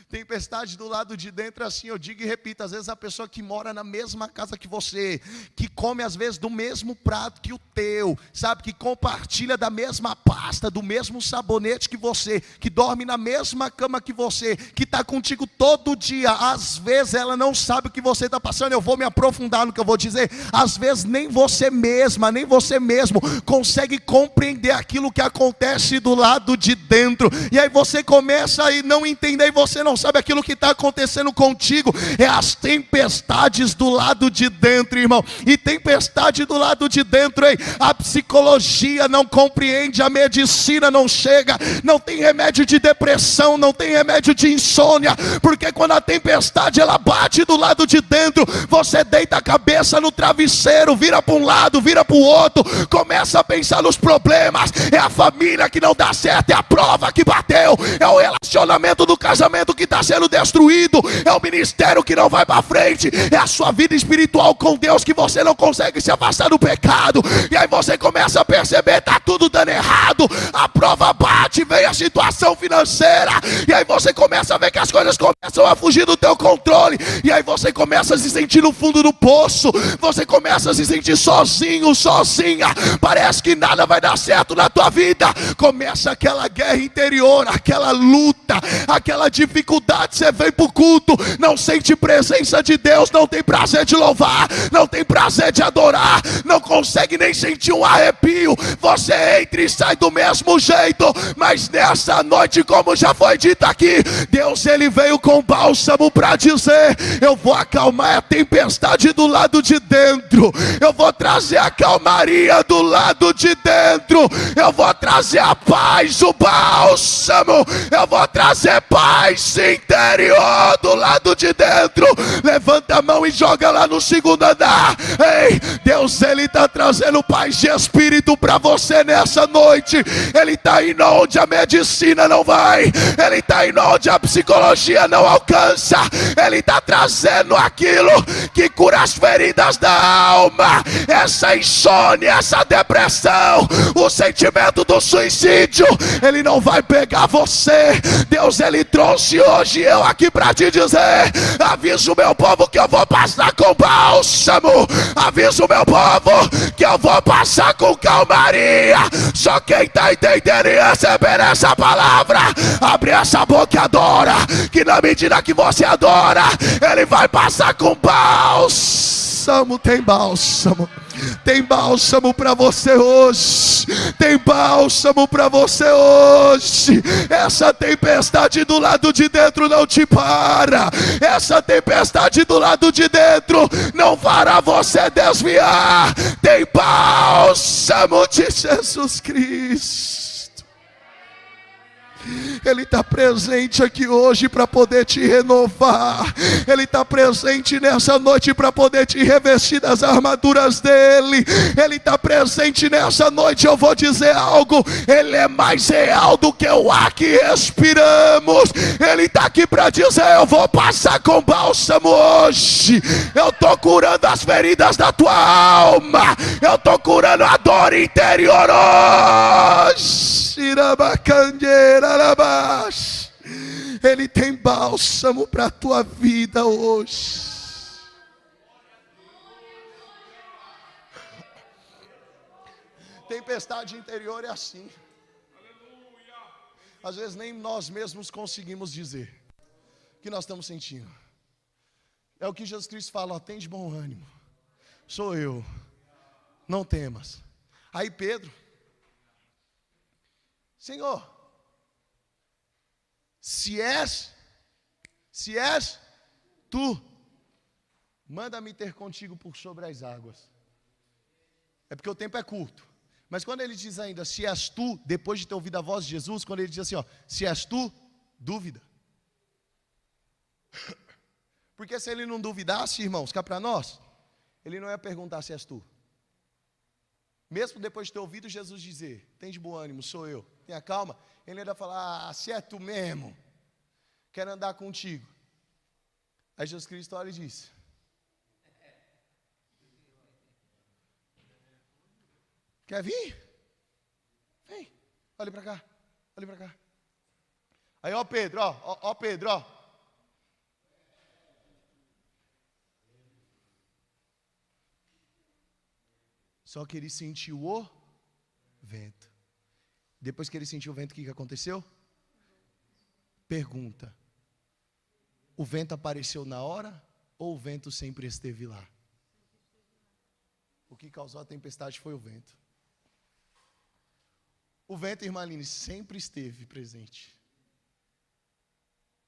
Tempestade do lado de dentro é assim, eu digo e repito, às vezes a pessoa que mora na mesma casa que você, que come às vezes do mesmo prato que o teu, sabe, que compartilha da mesma pasta, do mesmo sabonete que você, que dorme na mesma cama que você, que está contigo todo dia, às vezes ela não sabe o que você está passando. Eu vou me aprofundar no que eu vou dizer. Às vezes nem você mesma, nem você mesmo consegue compreender aquilo que acontece do lado de dentro, e aí você começa a não entender, e você não sabe aquilo que está acontecendo contigo. É as tempestades do lado de dentro, irmão. E tempestade do lado de dentro, hein? A psicologia não compreende, a medicina não chega, não tem remédio de depressão, não tem remédio de insônia, porque quando a tempestade ela bate do lado de dentro, você deita a cabeça no travesseiro, vira para um lado, vira para o outro, começa a pensar nos problemas. É a família que não dá certo, é a prova que bateu, é o relacionamento do casamento que está sendo destruído, é o ministério que não vai para frente, é a sua vida espiritual com Deus que você não consegue se afastar do pecado, e aí você começa a perceber, está tudo dando errado, a prova bate, vem a situação financeira, e aí você começa a ver que as coisas começam a fugir do teu controle, e aí você começa a se sentir no fundo do poço, você começa a se sentir sozinho, sozinha, parece que nada vai dar certo na tua vida, começa aquela guerra interior, aquela luta, aquela dificuldade, dificuldade, você vem para o culto, não sente presença de Deus, não tem prazer de louvar, não tem prazer de adorar, não consegue nem sentir um arrepio, você entra e sai do mesmo jeito. Mas nessa noite, como já foi dito aqui, Deus ele veio com bálsamo para dizer: eu vou acalmar a tempestade do lado de dentro, eu vou trazer a calmaria do lado de dentro, eu vou trazer a paz, o bálsamo, eu vou trazer paz interior do lado de dentro. Levanta a mão e joga lá no segundo andar. Ei, Deus ele está trazendo paz de espírito para você nessa noite. Ele está indo onde a medicina não vai, ele está indo onde a psicologia não alcança, ele está trazendo aquilo que cura as feridas da alma, essa insônia, essa depressão, o sentimento do suicídio, ele não vai pegar você. Deus ele trouxe hoje eu aqui para te dizer: avisa o meu povo que eu vou passar com bálsamo, avisa o meu povo que eu vou passar com calmaria. Só quem está entendendo e recebendo essa palavra, abre essa boca e adora, que na medida que você adora, ele vai passar com bálsamo. Tem bálsamo, tem bálsamo para você hoje, tem bálsamo para você hoje. Essa tempestade do lado de dentro não te para, essa tempestade do lado de dentro não fará você desviar. Tem bálsamo de Jesus Cristo. Ele está presente aqui hoje para poder te renovar. Ele está presente nessa noite para poder te revestir das armaduras dele. Ele está presente nessa noite. Eu vou dizer algo: ele é mais real do que o ar que respiramos. Ele está aqui para dizer: eu vou passar com bálsamo hoje. Eu estou curando as feridas da tua alma, eu estou curando a dor interior hoje. Ele tem bálsamo para a tua vida hoje. Tempestade interior é assim. Às vezes nem nós mesmos conseguimos dizer o que nós estamos sentindo. É o que Jesus Cristo fala: ó, tem de bom ânimo, sou eu, não temas. Aí Pedro: Senhor, se és tu, manda-me ter contigo por sobre as águas. É porque o tempo é curto. Mas quando ele diz ainda, se és tu, depois de ter ouvido a voz de Jesus, quando ele diz assim, ó, se és tu, dúvida. Porque se ele não duvidasse, irmãos, cá para nós, ele não ia perguntar se és tu. Mesmo depois de ter ouvido Jesus dizer, tem de bom ânimo, sou eu, tenha calma, ele ainda fala, se é tu mesmo, quero andar contigo. Aí Jesus Cristo olha e diz, quer vir? Vem, olha para cá, olha para cá. Aí ó Pedro, ó Pedro, ó. Só que ele sentiu o vento. Depois que ele sentiu o vento, o que aconteceu? Pergunta: o vento apareceu na hora ou o vento sempre esteve lá? O que causou a tempestade foi o vento. O vento, irmã Aline, sempre esteve presente.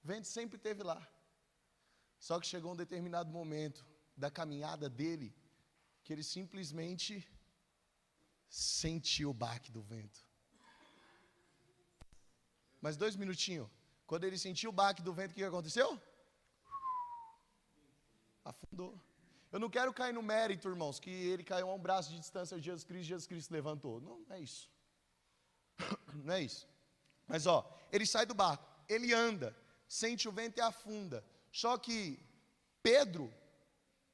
O vento sempre esteve lá. Só que chegou um determinado momento da caminhada dele que ele simplesmente sentiu o baque do vento. Mas 2 minutinhos. Quando ele sentiu o baque do vento, o que aconteceu? Afundou. Eu não quero cair no mérito, irmãos, que ele caiu a um braço de distância de Jesus Cristo levantou. Não é isso. Não é isso. Mas ele sai do barco, ele anda, sente o vento e afunda. Só que Pedro,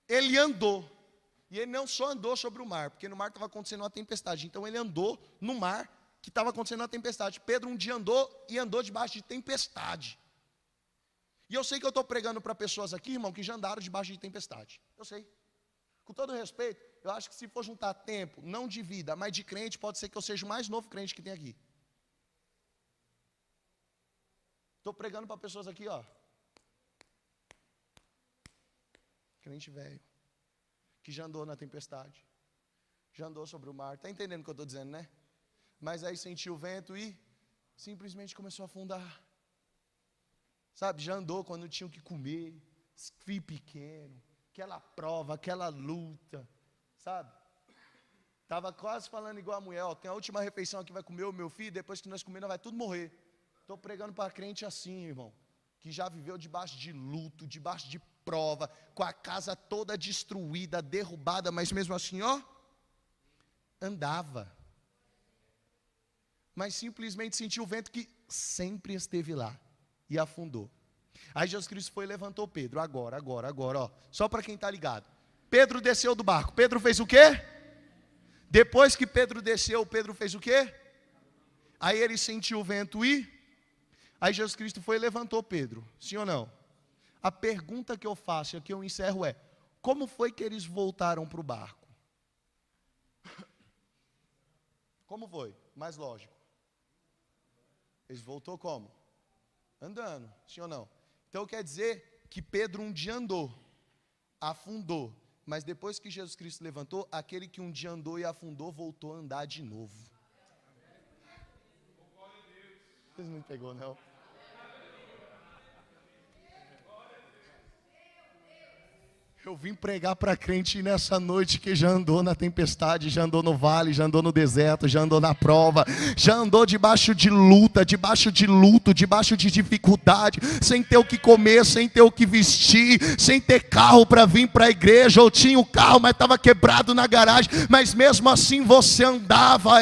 ele andou. E ele não só andou sobre o mar, porque no mar estava acontecendo uma tempestade. Então ele andou no mar que estava acontecendo uma tempestade. Pedro um dia andou debaixo de tempestade. E eu sei que eu estou pregando para pessoas aqui, irmão, que já andaram debaixo de tempestade. Eu sei. Com todo respeito, eu acho que se for juntar tempo, não de vida, mas de crente, pode ser que eu seja o mais novo crente que tem aqui. Estou pregando para pessoas aqui, crente velho, que já andou na tempestade, já andou sobre o mar. Está entendendo o que eu estou dizendo, né? Mas aí sentiu o vento e simplesmente começou a afundar. Sabe, já andou quando tinha o que comer, filho pequeno, aquela prova, aquela luta, sabe? Estava quase falando igual a mulher, ó, tem a última refeição aqui, vai comer o meu filho, depois que nós comermos vai tudo morrer. Estou pregando para crente assim, irmão, que já viveu debaixo de luto, debaixo de prova, com a casa toda destruída, derrubada, mas mesmo assim, ó, andava. Mas simplesmente sentiu o vento que sempre esteve lá e afundou. Aí Jesus Cristo foi e levantou Pedro, agora, ó, só para quem está ligado. Pedro desceu do barco, Pedro fez o quê? Depois que Pedro desceu, Pedro fez o quê? Aí ele sentiu o vento e... Aí Jesus Cristo foi e levantou Pedro, sim ou não? A pergunta que eu faço, e aqui eu encerro é, como foi que eles voltaram para o barco? Como foi? Mais lógico. Eles voltou como? Andando, sim ou não? Então quer dizer que Pedro um dia andou, afundou, mas depois que Jesus Cristo levantou, aquele que um dia andou e afundou, voltou a andar de novo. Vocês não pegou, não? Eu vim pregar para crente nessa noite que já andou na tempestade, já andou no vale, já andou no deserto, já andou na prova, já andou debaixo de luta, debaixo de luto, debaixo de dificuldade, sem ter o que comer, sem ter o que vestir, sem ter carro para vir para a igreja, ou tinha o carro, mas estava quebrado na garagem, mas mesmo assim você andava,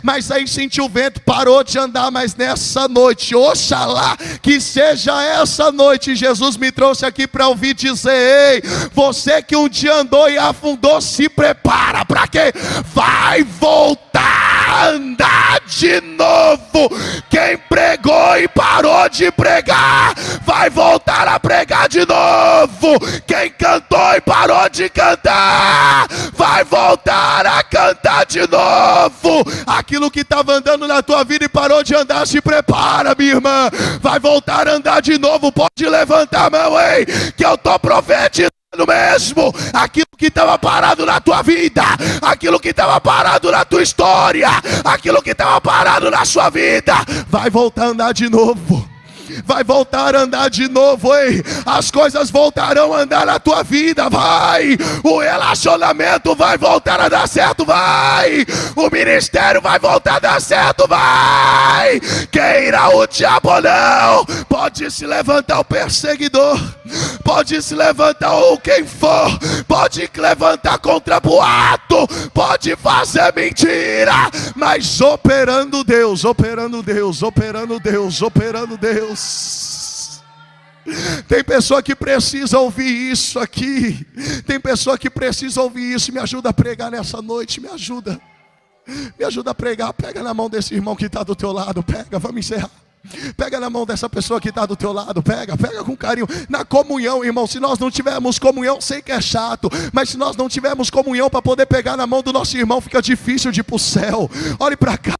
mas aí sentiu o vento, parou de andar, mas nessa noite, oxalá que seja essa noite, Jesus me trouxe aqui para ouvir dizer, ei, você que um dia andou e afundou, se prepara, para quê? Vai voltar a andar de novo. Quem pregou e parou de pregar, vai voltar a pregar de novo. Quem cantou e parou de cantar, vai voltar a cantar de novo. Aquilo que estava andando na tua vida e parou de andar, se prepara, minha irmã, vai voltar a andar de novo. Pode levantar a mão, ei, que eu estou profetizando mesmo, aquilo que estava parado na tua vida, aquilo que estava parado na tua história, aquilo que estava parado na sua vida, vai voltar a andar de novo. Vai voltar a andar de novo, ei. As coisas voltarão a andar na tua vida, vai. O relacionamento vai voltar a dar certo, vai. O ministério vai voltar a dar certo, vai. Queira o diabo ou não, pode se levantar o perseguidor, pode se levantar o quem for, pode levantar contra boato, pode fazer mentira, mas operando Deus, operando Deus, operando Deus, operando Deus. Tem pessoa que precisa ouvir isso aqui. Tem pessoa que precisa ouvir isso. Me ajuda a pregar nessa noite. Me ajuda a pregar. Pega na mão desse irmão que está do teu lado. Pega, vamos encerrar. Pega na mão dessa pessoa que está do teu lado. Pega com carinho. Na comunhão, irmão, se nós não tivermos comunhão, sei que é chato, mas se nós não tivermos comunhão para poder pegar na mão do nosso irmão, fica difícil de ir para o céu. Olhe para cá,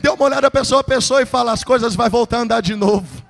dê uma olhada a pessoa e fala, as coisas vão voltar a andar de novo.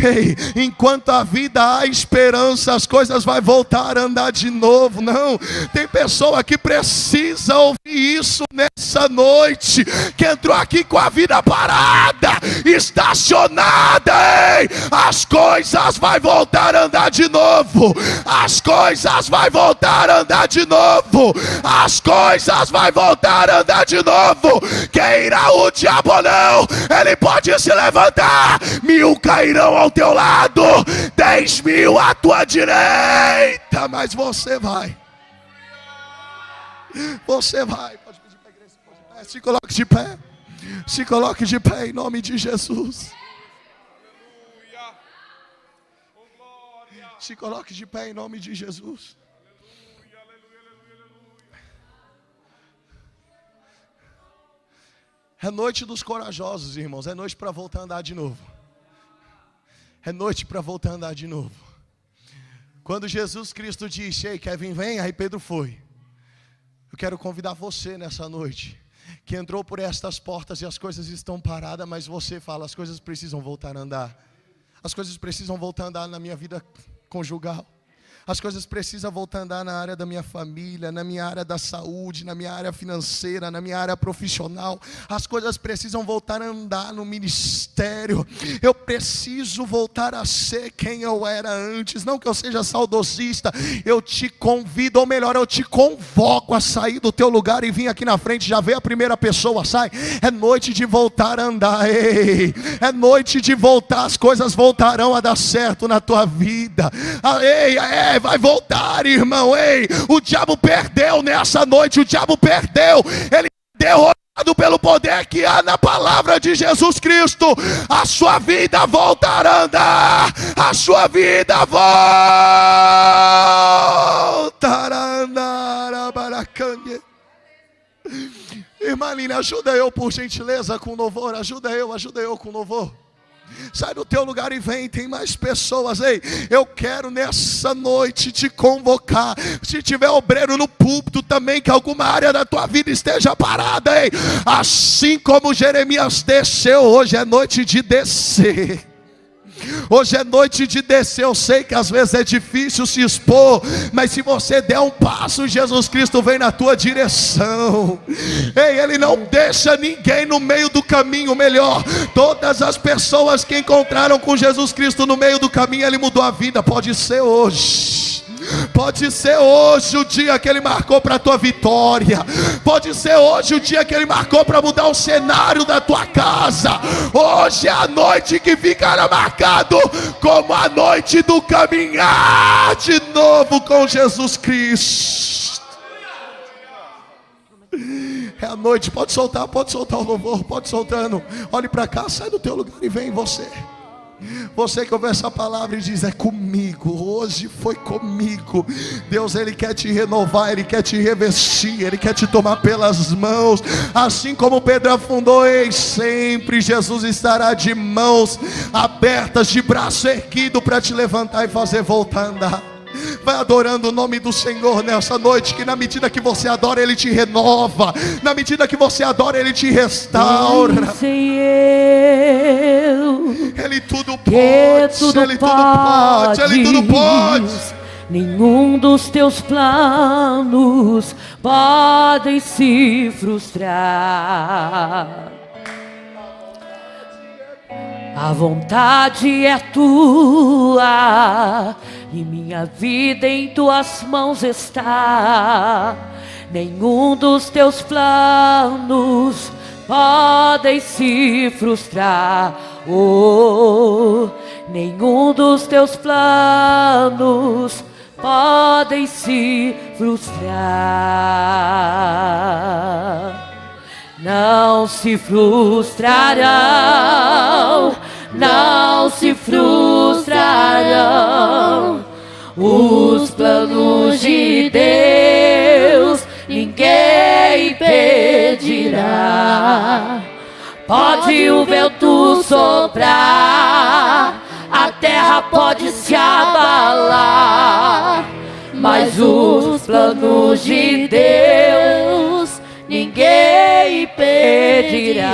Ei, enquanto a vida há esperança, as coisas vão voltar a andar de novo. Não, tem pessoa que precisa ouvir isso nessa noite, que entrou aqui com a vida parada, estacionada. Ei, as coisas vão voltar a andar de novo. As coisas vão voltar a andar de novo. As coisas vão voltar a andar de novo. Queira o diabo ou não, ele pode se levantar, 1000 cairão ao teu lado, 10.000 à tua direita, mas você vai. Você vai. Pode pedir para a igreja se coloque de pé. Se coloque de pé em nome de Jesus. Se coloque de pé em nome de Jesus. É noite dos corajosos, irmãos. É noite para voltar a andar de novo. É noite para voltar a andar de novo. Quando Jesus Cristo disse, ei, Kevin, vem, aí Pedro foi. Eu quero convidar você nessa noite, que entrou por estas portas e as coisas estão paradas, mas você fala, as coisas precisam voltar a andar. As coisas precisam voltar a andar na minha vida conjugal. As coisas precisam voltar a andar na área da minha família, na minha área da saúde, na minha área financeira, na minha área profissional. As coisas precisam voltar a andar no ministério. Eu preciso voltar a ser quem eu era antes. Não que eu seja saudosista. Eu te convido, ou melhor, eu te convoco a sair do teu lugar e vir aqui na frente. Já vê a primeira pessoa, sai. É noite de voltar a andar. Ei, é noite de voltar. As coisas voltarão a dar certo na tua vida. Ei, vai voltar, irmão. Ei, o diabo perdeu nessa noite. O diabo perdeu. Ele derrotou pelo poder que há na palavra de Jesus Cristo. A sua vida voltará a andar. A sua vida voltará a andar. Abaracangue. Irmã Aline, ajuda eu por gentileza com louvor. Ajuda eu com louvor. Sai do teu lugar e vem, tem mais pessoas. Ei, eu quero nessa noite te convocar. Se tiver obreiro no púlpito também, que alguma área da tua vida esteja parada, ei, assim como Jeremias desceu, hoje é noite de descer. Hoje é noite de descer. Eu sei que às vezes é difícil se expor, mas se você der um passo, Jesus Cristo vem na tua direção. Ei, Ele não deixa ninguém no meio do caminho. Melhor, todas as pessoas que encontraram com Jesus Cristo no meio do caminho, Ele mudou a vida. Pode ser hoje. Pode ser hoje o dia que Ele marcou para a tua vitória. Pode ser hoje o dia que Ele marcou para mudar o cenário da tua casa. Hoje é a noite que ficará marcado como a noite do caminhar de novo com Jesus Cristo. É a noite, pode soltar o louvor, pode soltando. Olhe para cá, sai do teu lugar e vem você. Você que ouve essa palavra e diz: é comigo, hoje foi comigo. Deus, Ele quer te renovar, Ele quer te revestir, Ele quer te tomar pelas mãos. Assim como Pedro afundou, ei, sempre Jesus estará de mãos abertas, de braço erguido, para te levantar e fazer voltar a andar. Vai adorando o nome do Senhor nessa noite, que na medida que você adora, Ele te renova. Na medida que você adora, Ele te restaura. Ele tudo pode, Ele tudo pode, Ele tudo pode. Nenhum dos teus planos podem se frustrar. A vontade é tua e minha vida em tuas mãos está. Nenhum dos teus planos podem se frustrar. Oh, nenhum dos teus planos podem se frustrar. Não se frustrarão, não se frustrarão os planos de Deus, ninguém impedirá. Pode o vento soprar, a terra pode se abalar, mas os planos de Deus ninguém impedirá.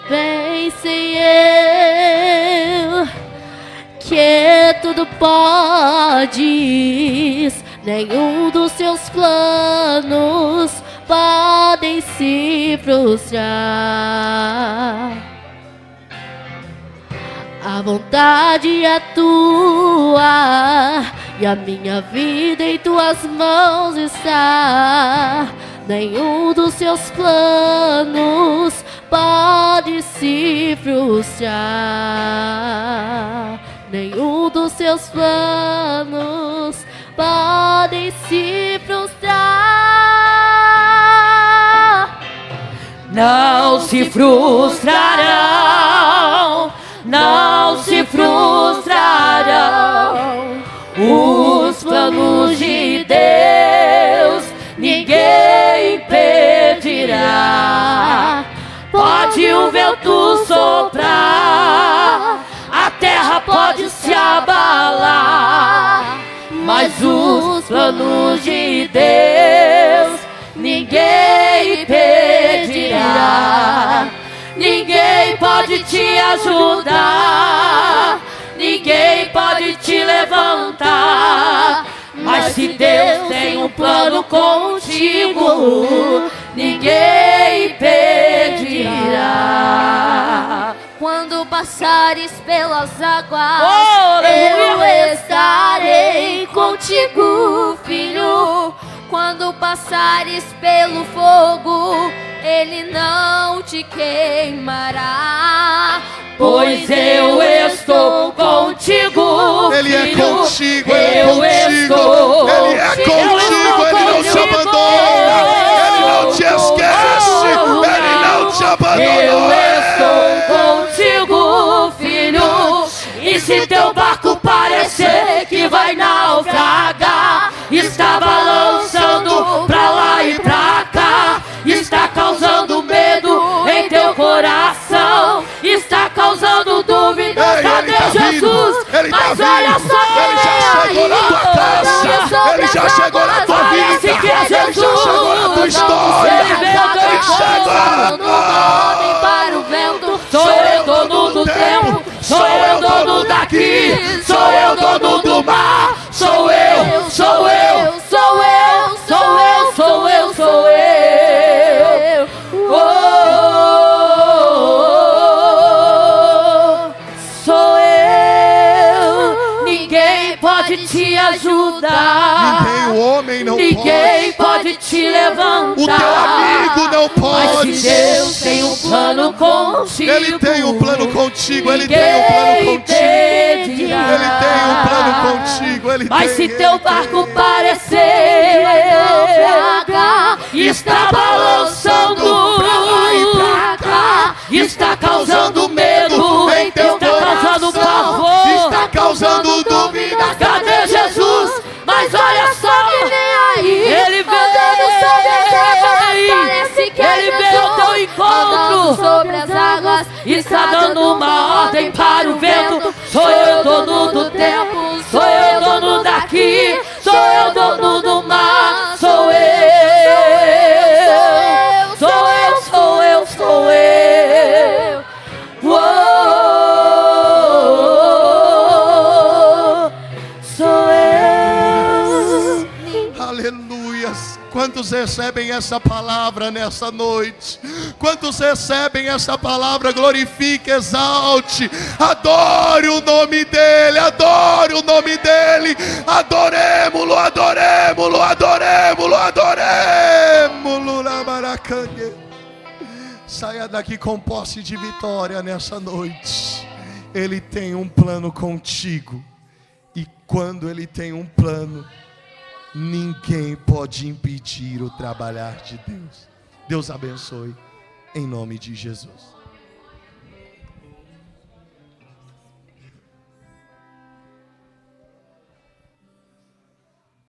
Vem sem eu, que tudo podes, nenhum dos seus planos podem se frustrar. A vontade é tua e a minha vida em tuas mãos está. Nenhum dos seus planos pode se frustrar. Nenhum dos seus planos podem se frustrar. Não se frustrarão, não se frustrarão os planos de Deus, ninguém impedirá. Pode o vento soprar, a terra pode se abalar, mas os planos de Deus ninguém impedirá. ninguém pode te ajudar, ninguém pode te levantar. Mas se Deus tem um plano contigo, ninguém impedirá. Quando passares pelas águas, aleluia. eu estarei contigo, filho. Quando passares pelo fogo, ele não te queimará. Pois eu estou contigo, Ele é filho. contigo, Ele é Eu contigo, estou Ele é contigo, Ele não te abandona, Ele não te esquece, Ele não te Eu abandona. estou contigo, filho. E se teu barco parecer que vai naufragar, está balançando pra lá e pra cá, está causando medo em teu coração, está causando dúvida. Ei, Cadê Ele tá Jesus? vindo, Ele tá Mas olha vindo, só, Ele já chegou na tua casa, Ele já chegou na tua vida, Parece que é Ele já Jesus. chegou na tua história, Ele veio ao teu Ele chegou. Homem para o vento, Sou eu dono do tempo, sou eu dono daqui, sou eu dono do mar, sou eu, sou eu, sou eu, sou eu, sou eu, sou eu. Sou eu. Ninguém pode te ajudar, Ninguém, o homem não ninguém pode, pode te levantar. o teu amigo não Mas pode. se Deus tem um plano contigo, Ele tem um plano contigo, Ele tem um ninguém plano contigo, impedirá. Ele tem um plano contigo, Ele Mas tem. se teu barco parecer naufragar, está balançando pra lá e pra cá, está causando medo, está causando pavor, está causando dúvida. cadê Jesus? Mas olha só, Ele andando sobre as águas, parece que é Ele veio ao Jesus. teu Andando encontro, sobre as águas, está dando uma ordem para o vento. Sou eu dono do tempo, sou eu dono daqui, sou eu dono do mar, sou eu, sou eu, sou eu, sou eu. Uou, sou eu. Aleluias. Quantos recebem essa palavra nessa noite? Quantos recebem essa palavra? Glorifique, exalte, adore o nome dEle, adore o nome dEle, adoremo-lo, adoremo-lo, adoremo-lo, adoremo-lo na Maracanã. Saia daqui com posse de vitória nessa noite. Ele tem um plano contigo, e quando Ele tem um plano, ninguém pode impedir o trabalhar de Deus. Deus abençoe, em nome de Jesus.